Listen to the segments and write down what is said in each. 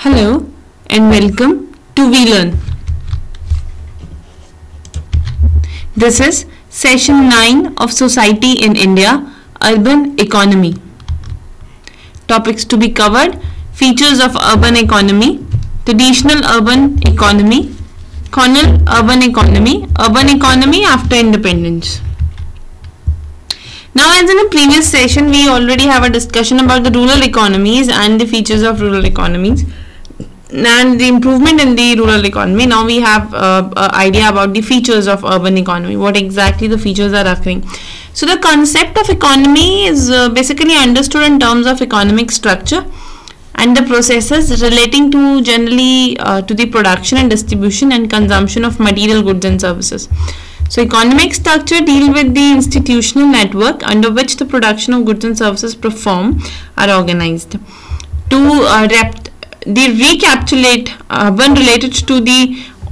Hello and welcome to VLearn. This is session 9 of Society in India, Urban Economy. Topics to be covered: features of urban economy, traditional urban economy, colonial urban economy after independence. Now, as in a previous session, we already have a discussion about the rural economies and the features of rural economies and the improvement in the rural economy. Now we have an idea about the features of urban economy, what exactly the features are occurring. So the concept of economy is basically understood in terms of economic structure and the processes relating to generally to the production and distribution and consumption of material goods and services. So economic structure deal with the institutional network under which the production of goods and services perform are organized. To recapitulate urban related to the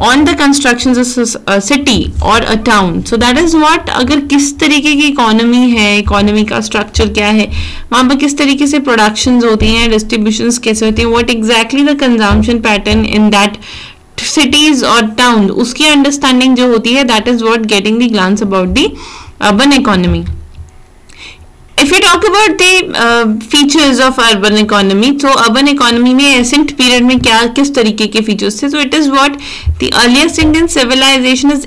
on the constructions of a city or a town. So that is what, अगर किस तरीके की economy है, economy का structure क्या है, वहाँ पर किस तरीके से प्रोडक्शंस होती हैं, डिस्ट्रीब्यूशंस कैसे होती हैं, what exactly the consumption pattern in that cities or towns, उसकी अंडरस्टैंडिंग जो होती है, that is what getting the glance about the urban economy. If we talk about the features of urban economy, so urban economy में ancient period में क्या किस तरीके के features थे? So it is what the earliest Indian civilization is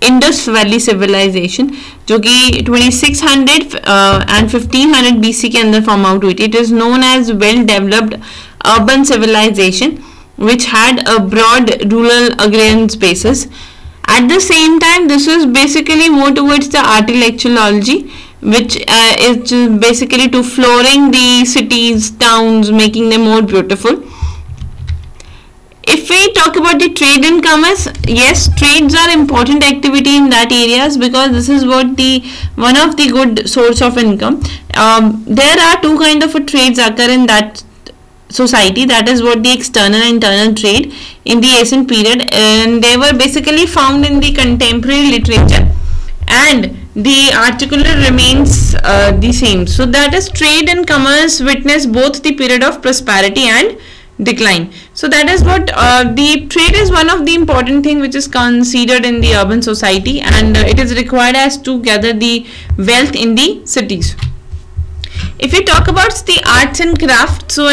Indus Valley civilization, जो कि 2600 and 1500 BC के अंदर form out हुई थी. It is known as well developed urban civilization which had a broad rural agrarian spaces. At the same time, this was basically more towards the architecturology, which is basically to flooring the cities, towns, making them more beautiful. If we talk about the trade and commerce, yes, trades are important activity in that areas because this is what one of the good source of income. There are two kind of trades occur in that society, that is what the external and internal trade in the ancient period, and they were basically found in the contemporary literature, and the article remains the same. So that is trade and commerce witness both the period of prosperity and decline. So that is what the trade is one of the important thing which is considered in the urban society, and it is required as to gather the wealth in the cities. If we talk about the arts and crafts, so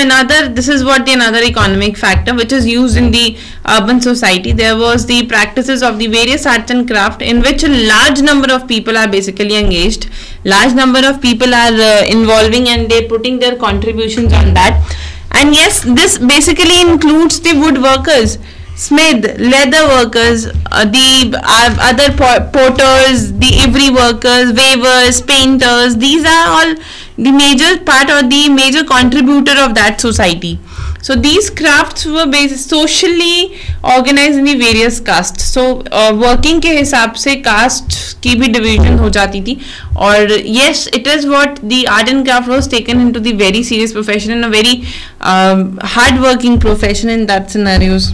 this is what another economic factor which is used in the urban society. There was the practices of the various arts and craft in which a large number of people are basically engaged. Large number of people are involving and they putting their contributions on that. And yes, this basically includes the woodworkers, smith, leather workers, the other porters, the ivory workers, weavers, painters. These are all the major part or the major contributor of that society. So these crafts were socially organized in the various castes. So working के हिसाब से caste की भी division हो जाती थी. और yes, it is what the art and craft was taken into the very serious profession and a very hard working profession in that scenarios.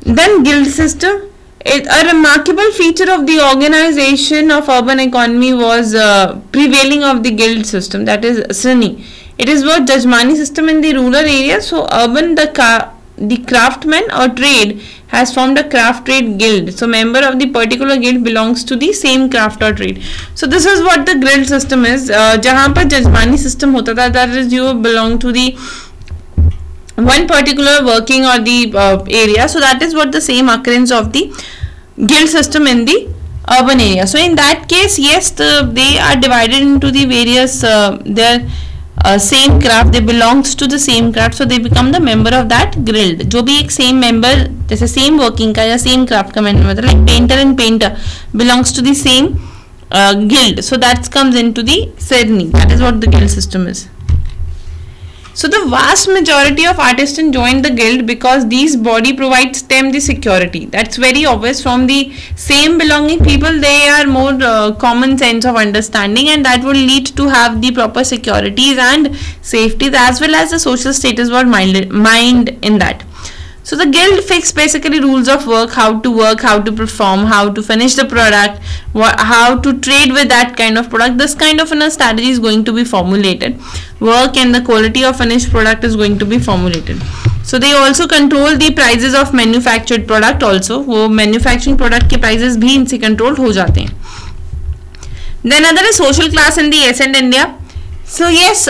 Then guild system. A remarkable feature of the organization of urban economy was prevailing of the guild system, that is Srani. It is what Jajmani system in the rural areas. So urban the craftsman or trade has formed a craft trade guild. So member of the particular guild belongs to the same craft or trade. So this is what the guild system is. जहाँ पर Jajmani system होता था, that is you belong to the one particular working or the area. So that is what the same occurrence of the guild system in the urban area. So in that case, yes, they are divided into the various their same craft, they belongs to the same craft, so they become the member of that guild. जो भी एक same member जैसे same working का या same craft का member, like painter and painter belongs to the same guild. So that comes into the Srani. That is what the guild system is. So the vast majority of artisans joined the guild because these body provides them the security. That's very obvious. From the same belonging people, they are more common sense of understanding, and that will lead to have the proper securities and safeties as well as the social status were mind in that. So the guild fixed basically rules of work, how to perform, how to finish the product, how to trade with that kind of product. This kind of a strategy is going to be formulated. Work and the quality of finished product is going to be formulated. So they also control the prices of manufactured product also. वो manufacturing product के prices भी इनसे controlled हो जाते हैं. Then another is social class in the ancient India. So yes,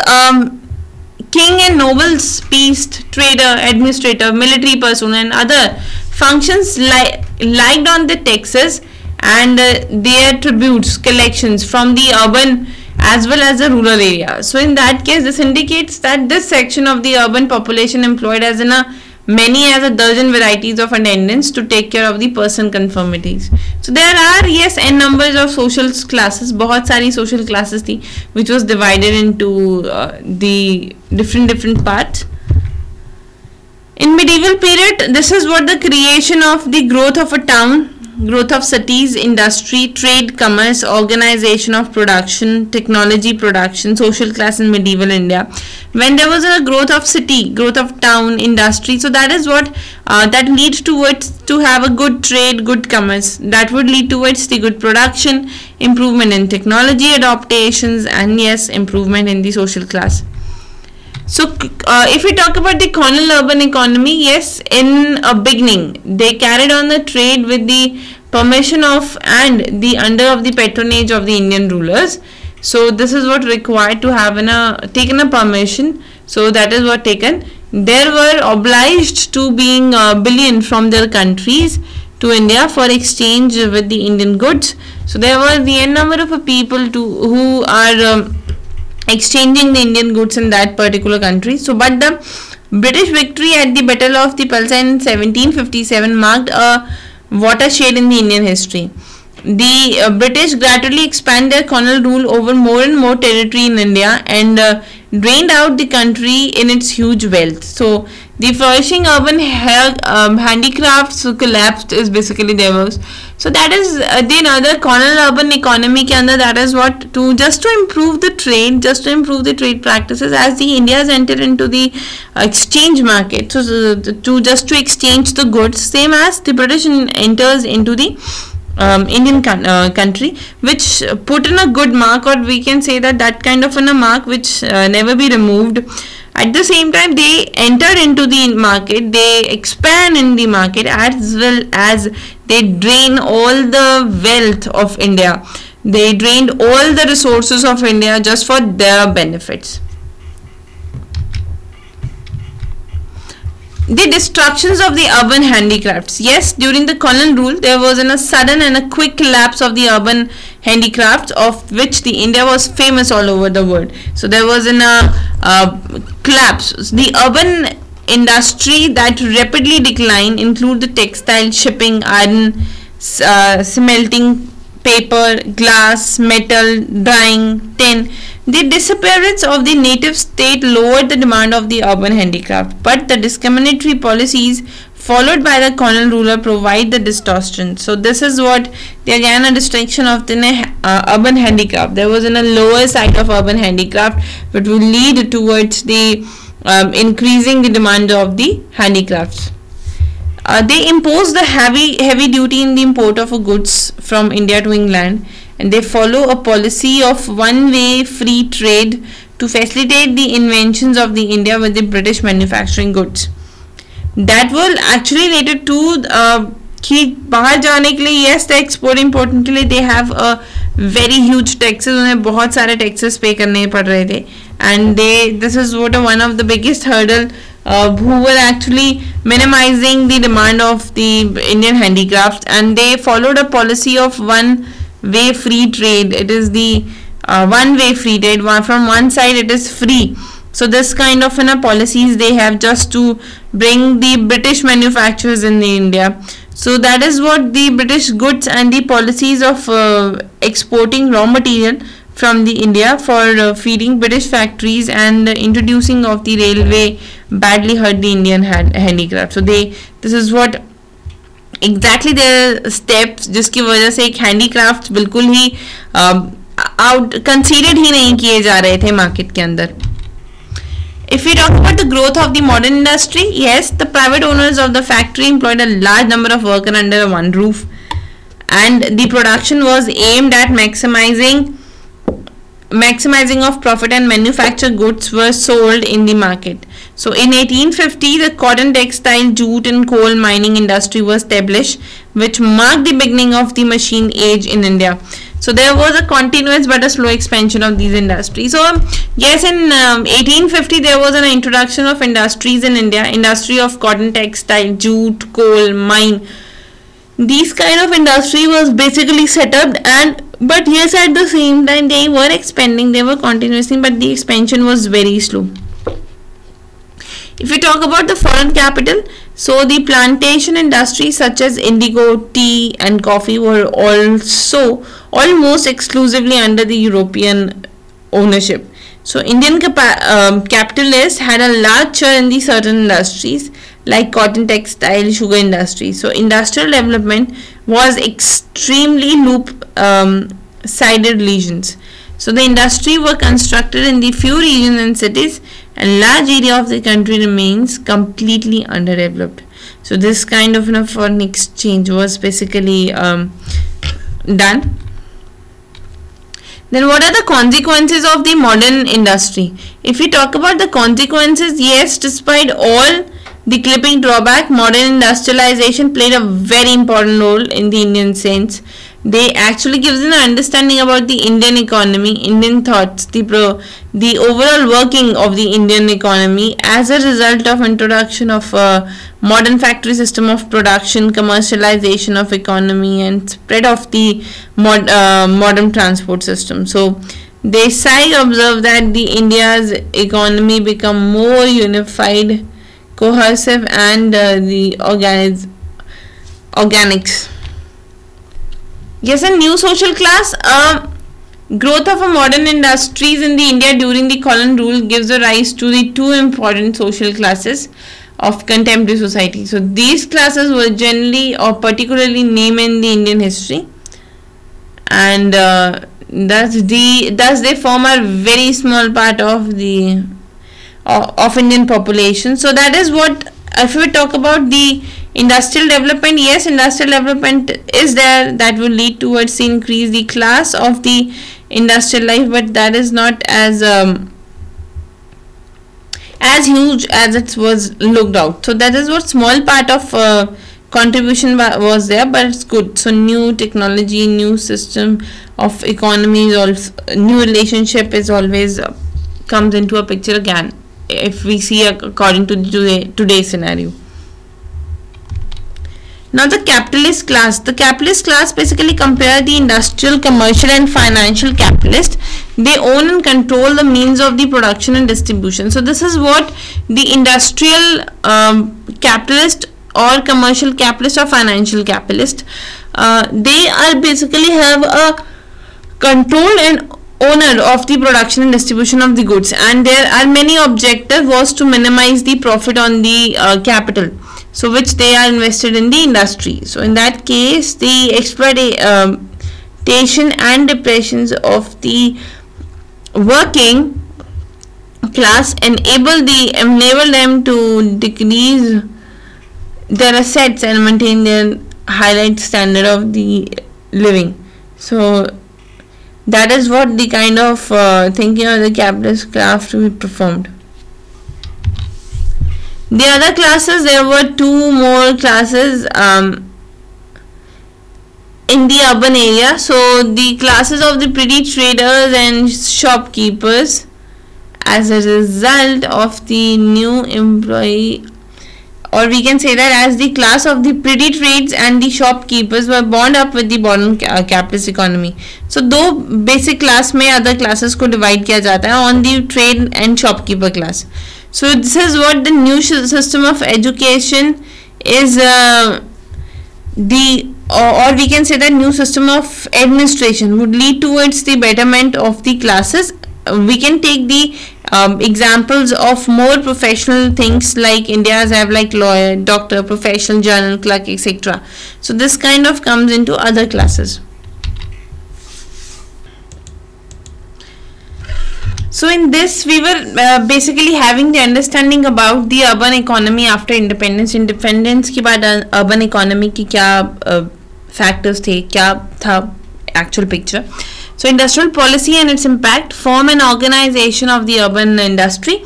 king and nobles, priest, trader, administrator, military person and other functions liked on the taxes and their tributes, collections from the urban as well as the rural area. So in that case, this indicates that this section of the urban population employed as in many as a dozen varieties of attendants to take care of the person conformities. So there are yes n numbers of social classes, बहुत सारी social classes थी which was divided into the different parts. In medieval period, this is what the creation of the growth of a town, growth of cities, industry, trade, commerce, organization of production, technology production, social class in medieval India. When there was a growth of city, growth of town, industry, so that is what that leads towards to have a good trade, good commerce. That would lead towards the good production, improvement in technology adaptations, and yes, improvement in the social class. So if we talk about the colonial urban economy, yes, in a beginning they carried on the trade with the permission of and the under of the patronage of the Indian rulers. So this is what required to have taken a permission. So that is what taken. They were obliged to being bullion from their countries to India for exchange with the Indian goods. So there were the n number of people who are exchanging the Indian goods in that particular country. So but the British victory at the Battle of the Palsa in 1757 marked a watershed in the Indian history. The British gradually expanded their colonial rule over more and more territory in India and drained out the country in its huge wealth. So the flourishing urban handicrafts collapsed is basically there was. So that is the another colonial urban economy ke andar, that is what just to improve the trade practices as the India has entered into the exchange market. So to exchange the goods, same as the British enters into the Indian country, which put in a good mark, or we can say that kind of a mark which never be removed. At the same time, they enter into the market, they expand in the market as well as they drain all the wealth of India. They drained all the resources of India just for their benefits. The destructions of the urban handicrafts. Yes, during the colonial rule, there was a sudden and a quick collapse of the urban handicrafts, of which the India was famous all over the world. So there was collapse. The urban industry that rapidly declined include the textile, shipping, iron, smelting, paper, glass, metal, dyeing, tin. The disappearance of the native state lowered the demand of the urban handicraft, but the discriminatory policies followed by the colonial ruler provide the distortion. So this is what again a destruction of the urban handicraft. There was in a lower side of urban handicraft, which will lead towards the increasing the demand of the handicrafts. They imposed the heavy duty in the import of goods from India to England, and they follow a policy of one-way free trade to facilitate the inventions of the India with the British manufacturing goods. That will actually related to कि बाहर जाने के लिए yes, the export import के लिए they have a very huge taxes, उन्हें बहुत सारे taxes pay करने पड़ रहे थे, and this is what one of the biggest hurdle who were actually minimizing the demand of the Indian handicrafts, and they followed a policy of one-way free trade. It is the one-way free trade. From one side it is free. So this kind of policies they have just to bring the British manufacturers in the India. So that is what the British goods and the policies of exporting raw material from the India for feeding British factories and introducing of the railway badly hurt the Indian handicraft. So this is what exactly their steps जिसकी वजह से एक handicraft बिल्कुल ही out considered ही नहीं किए जा रहे थे market के अंदर. If we talk about the growth of the modern industry, yes, the private owners of the factory employed a large number of workers under one roof, and the production was aimed at maximizing of profit, and manufactured goods were sold in the market. So in 1850, the cotton, textile, jute and coal mining industry was established, which marked the beginning of the machine age in India. So there was a continuous but a slow expansion of these industries. So yes, in 1850 there was an introduction of industries in India, industry of cotton, textile, jute, coal, mine. These kind of industry was basically set up, and but yes, at the same time they were expanding, they were continuously, but the expansion was very slow. If we talk about the foreign capital, so the plantation industries such as indigo, tea and coffee were also almost exclusively under the European ownership. So Indian capitalists had a large share in the certain industries like cotton, textile, sugar industry. So industrial development was extremely loop-sided regions. So the industry were constructed in the few regions and cities, and large area of the country remains completely underdeveloped. So this kind of foreign exchange was basically done. Then what are the consequences of the modern industry? If we talk about the consequences, yes, despite all the clipping drawback, modern industrialization played a very important role in the Indian sense. They actually gives an understanding about the Indian economy, Indian thoughts, the overall working of the Indian economy as a result of introduction of a modern factory system of production, commercialization of economy and spread of the modern transport system. So they observe that the India's economy become more unified, cohesive and the organics. Yes, a new social class. Growth of a modern industries in the India during the colonial rule gives a rise to the two important social classes of contemporary society. So these classes were generally or particularly named in the Indian history, and thus they form a very small part of the of Indian population. So that is what, if we talk about the industrial development, yes, industrial development is there, that will lead towards the increase the class of the industrial life, but that is not as huge as it was looked out. So that is what small part of contribution was there, but it's good. So new technology, new system of economy is also, new relationship is always comes into a picture again if we see according to today's scenario. Now the capitalist class. The capitalist class basically compare the industrial, commercial and financial capitalist. They own and control the means of the production and distribution. So this is what the industrial capitalist or commercial capitalist or financial capitalist. They are basically have a control and owner of the production and distribution of the goods, and there are many objective was to minimize the profit on the capital, so which they are invested in the industry. So in that case, the exploitation and depressions of the working class enable them to decrease their assets and maintain their highlight standard of the living. So that is what the kind of thinking of the capitalist class to be performed. The other classes, there were two more classes in the urban area. So the classes of the petty traders and shopkeepers, as a result of the new employee, or we can say that as the class of the petty trades and the shopkeepers were bound up with the modern capitalist economy. So दो basic class में other classes को divide किया जाता है on the trade and shopkeeper class. So this is what the new system of education is, or we can say that new system of administration would lead towards the betterment of the classes. We can take the examples of more professional things like India's have like lawyer, doctor, professional, journal clerk, etc. So this kind of comes into other classes. So in this we were basically having the understanding about the urban economy after independence. Independence के बाद urban economy की क्या factors थे, क्या था actual picture. So industrial policy and its impact form an organization of the urban industry.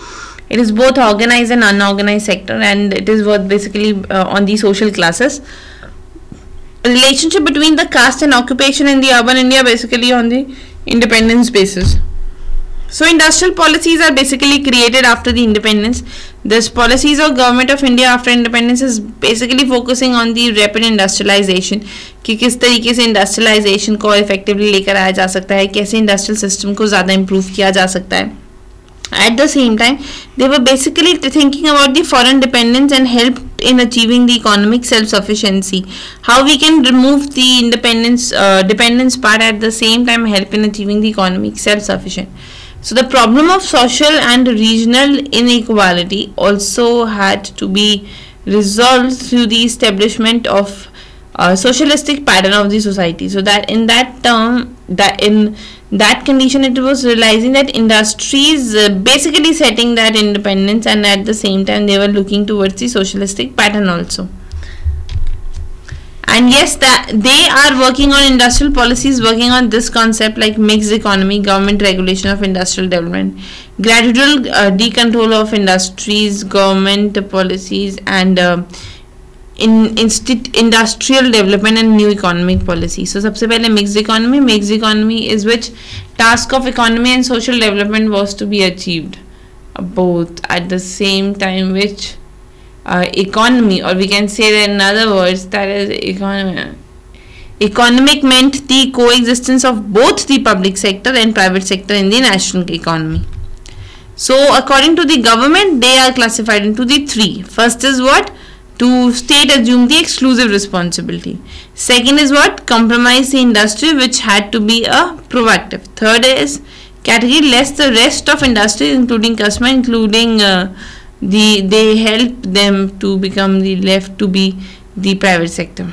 It is both organized and unorganized sector, and it is what basically on the social classes. Relationship between the caste and occupation in the urban India basically on the independence basis. So industrial policies are basically created after the independence. This policies of government of India after independence is basically focusing on the rapid industrialization, कि किस तरीके से industrialization को effectively लेकर आया जा सकता है, कैसे industrial system को ज़्यादा improve किया जा सकता है. At the same time, they were basically thinking about the foreign dependence and helped in achieving the economic self-sufficiency. How we can remove the dependence part, at the same time help in achieving the economic self-sufficient. So the problem of social and regional inequality also had to be resolved through the establishment of socialistic pattern of the society. So that in that term, in that condition, it was realizing that industries basically setting that independence, and at the same time they were looking towards the socialistic pattern also. And yes, that they are working on industrial policies, working on this concept like mixed economy, government regulation of industrial development, gradual decontrol of industries, government policies, and industrial development and new economic policy. So सबसे पहले mixed economy is which task of economy and social development was to be achieved both at the same time, which economy, or we can say that in other words, that is economic meant the coexistence of both the public sector and private sector in the national economy. So according to the government, they are classified into the three. First is what? To state assume the exclusive responsibility. Second is what? Compromise the industry, which had to be a proactive. Third is category less the rest of industry, including customer, including they help them to become the left to be the private sector.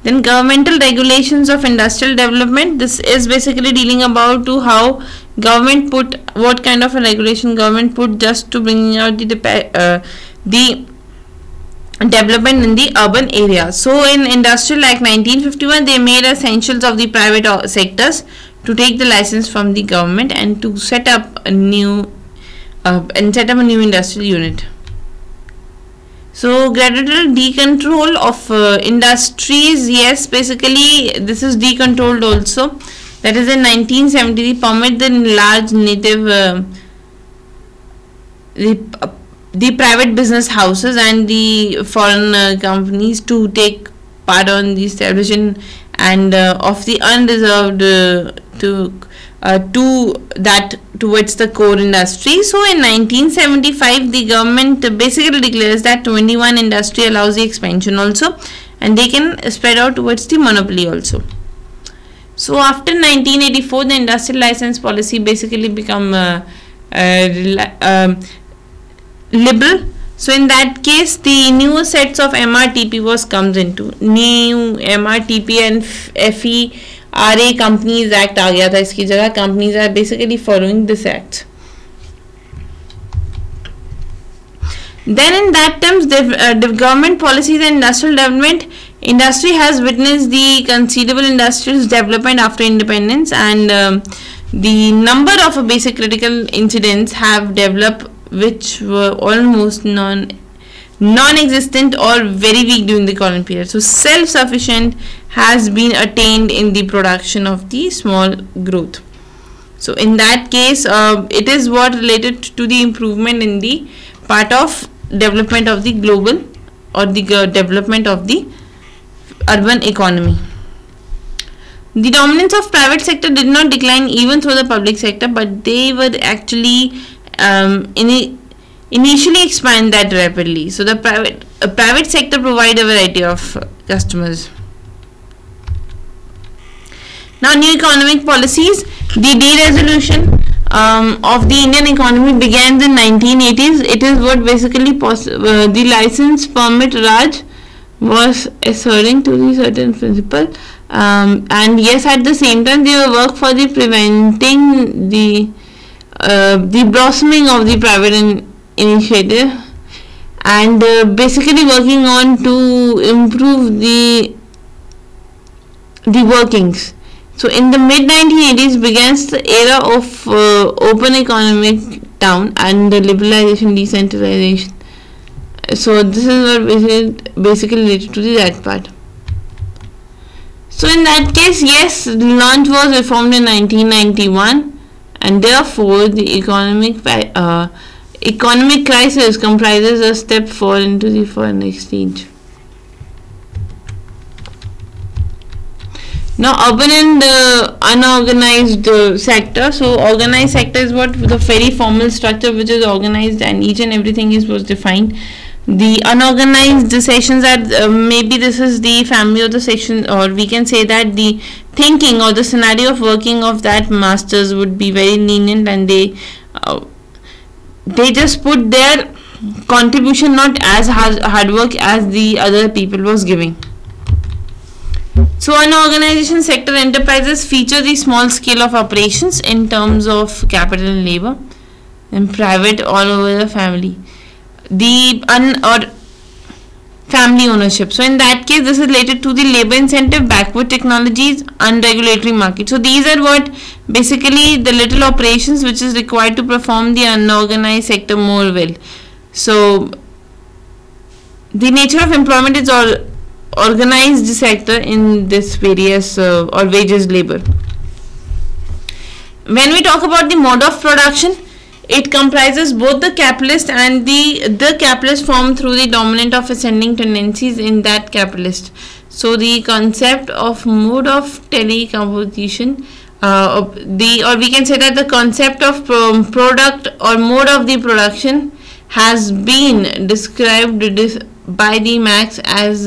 Then governmental regulations of industrial development. This is basically dealing about to how government put, what kind of a regulation government put just to bring out the development in the urban area. So in Industrial Act 1951, they made essentials of the private sectors to take the license from the government and to set up a new industrial unit. So gradual decontrol of industries, yes, basically this is decontrolled also. That is in 1970, permit the large native the private business houses and the foreign companies to take part on the establishment and of the unreserved towards the core industry. So in 1975, the government basically declares that 21 industry allows the expansion also, and they can spread out towards the monopoly also. So after 1984, the industrial license policy basically become liberal. So in that case, the new sets of MRTP comes into new MRTP and FERA Companies Act आ गया था इसकी जगह. Companies are basically following this act. Then in that terms, the government policies and industrial development, industry has witnessed the considerable industrial development after independence, and the number of basic critical incidents have developed which were almost non-existent or very weak during the colonial period. So self-sufficient has been attained in the production of the small growth. So in that case, it is what related to the improvement in the part of development of the global or the development of the urban economy. The dominance of private sector did not decline even through the public sector, but they were actually initially expand that rapidly. So the private sector provide a variety of customers. Now new economic policies. The deresolution of the Indian economy began in 1980s. It is what basically the license permit Raj was adhering to the certain principle. And yes, at the same time they work for the preventing the blossoming of the private initiative, and basically working on to improve the workings. So in the mid 1980s begins the era of open economic town and the liberalization, decentralization. So this is what basically related to that part. So in that case, yes, the launch was reformed in 1991, and therefore the economic crisis comprises a step forward into the foreign exchange. Now, urban and unorganized sector. So organized sector is what the very formal structure which is organized and each and everything was defined. The unorganized sessions are maybe this is the family of the section, or we can say that the thinking or the scenario of working of that masters would be very lenient, and they just put their contribution not as hard work as the other people was giving. So unorganization sector enterprises feature the small scale of operations in terms of capital and labor, and private all over the family. The or family ownership. So in that case, this is related to the labor incentive, backward technologies, unregulatory market. So these are what basically the little operations which is required to perform the unorganized sector more well. So the nature of employment is all organized sector in this various or wages labor. When we talk about the mode of production, it comprises both the capitalist and the capitalist form through the dominant of ascending tendencies in that capitalist. So the concept of mode of telecomposition, or we can say that the concept of product or mode of the production has been described by the Marx as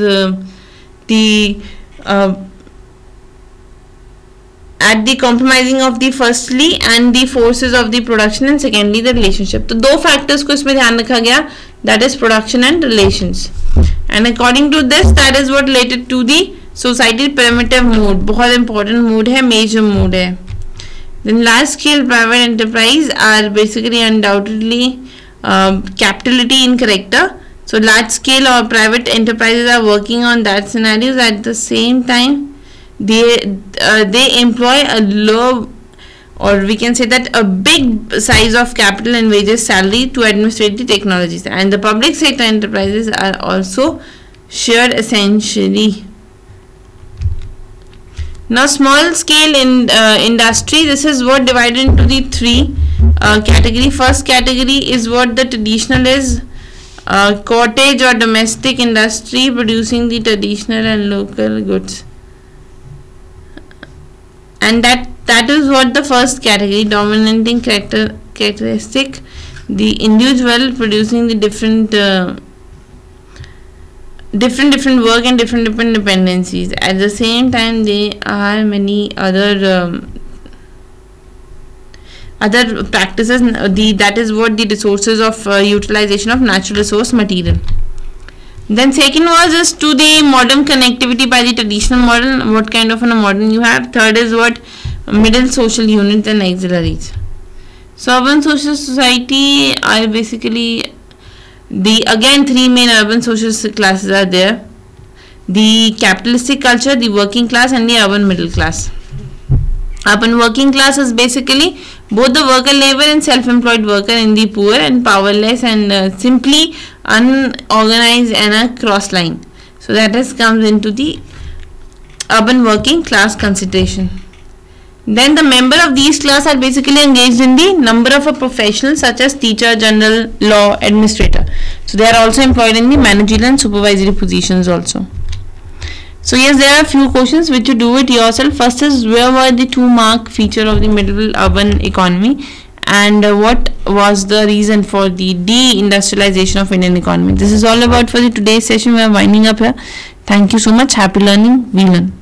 at the compromising of the firstly and the forces of the production, and secondly the relationship. तो दो factors को इसमें ध्यान रखा गया, that is production and relations, and according to this that is what related to the society primitive mode. बहुत important mode है, major mode है. Then large scale private enterprise are basically undoubtedly capitality in character. So large scale or private enterprises are working on that scenarios. At the same time they employ a low, or we can say that a big size of capital and wages salary to administrate the technologies, and the public sector enterprises are also shared essentially. Now small scale in industry, this is what divided into the three category. First category is what the traditional is, cottage or domestic industry producing the traditional and local goods, and that is what the first category, dominating characteristic, the individual producing the different work and different dependencies. At the same time there are many other practices, that is what the resources of utilization of natural resource material. Then second was just to the modern connectivity by the traditional model, what kind of a modern you have. Third is what middle social units and auxiliaries. So urban social society are basically again three main urban social classes are there: the capitalistic culture, the working class, and the urban middle class. Urban working class is basically both the worker labor and self-employed worker in the poor and powerless and simply unorganized and a cross line. So that comes into the urban working class consideration. Then the member of these class are basically engaged in the number of a professional such as teacher, general, law, administrator. So they are also employed in the managerial and supervisory positions also. So yes, there are a few questions which you do it yourself. First is, where were the 2-mark feature of the medieval urban economy, and what was the reason for the de-industrialization of Indian economy? This is all about for the today's session. We are winding up here. Thank you so much. Happy learning. We learn.